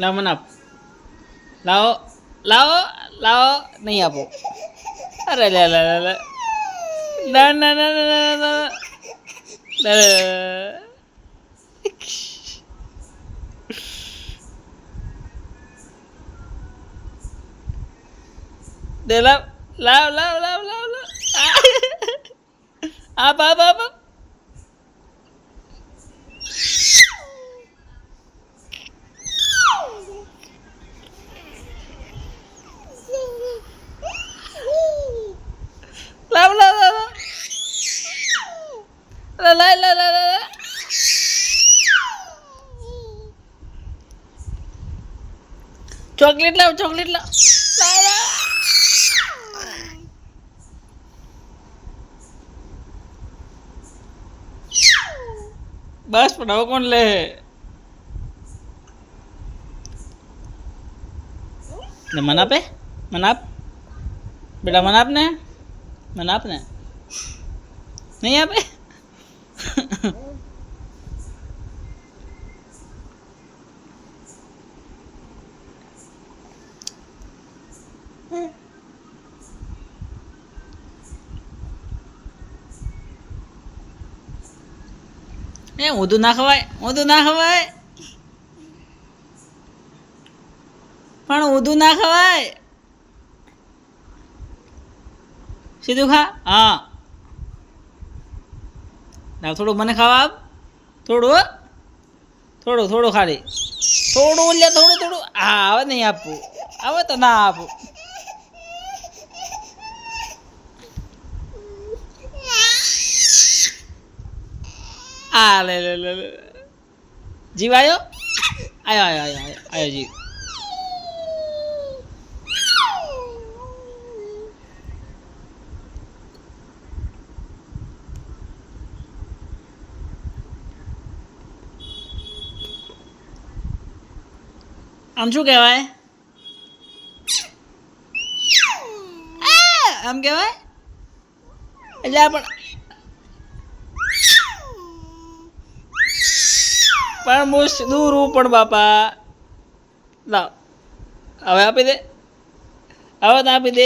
લાવો મને આપ, લાવો લાવો લાવો, નહીં આપો. અરે લે લે લે લે, ના ના ના ના ના ના દે, લાવ લાવ લાવ લાવ લાવ લાવ, આપ આપ આપ. લાવ લાવ લાવ લાવ, લાવ લાવ લાવ લાવ. ચોકલેટ લાવ, ચોકલેટ લાવ, લાવ લાવ. બસ પણ હવે કોણ લે? મને આપે, મને આપ બેટા, મને આપ ને, મને આપ ને. નહીં આપે? એ ઊંધું ના ખવાય, ઊંધું ના ખવાય, પણ ઊંધું ના ખવાય. સીધું ખા. હા, ના થોડું મને ખાવા આપ, થોડું થોડું થોડું ખાલી થોડું લે, થોડું થોડું. હા, હવે નહીં આપવું, હવે તો ના આપું. આ લે લે લે લે, જીવ આવ્યો, આવ્યો આવ્યો આવ્યો આવ્યો જીવ. આમ શું કહેવાય? આમ કહેવાય એટલે પણ હું દૂર હું પણ બાપા. લાવ હવે આપી દે, હવે તો આપી દે.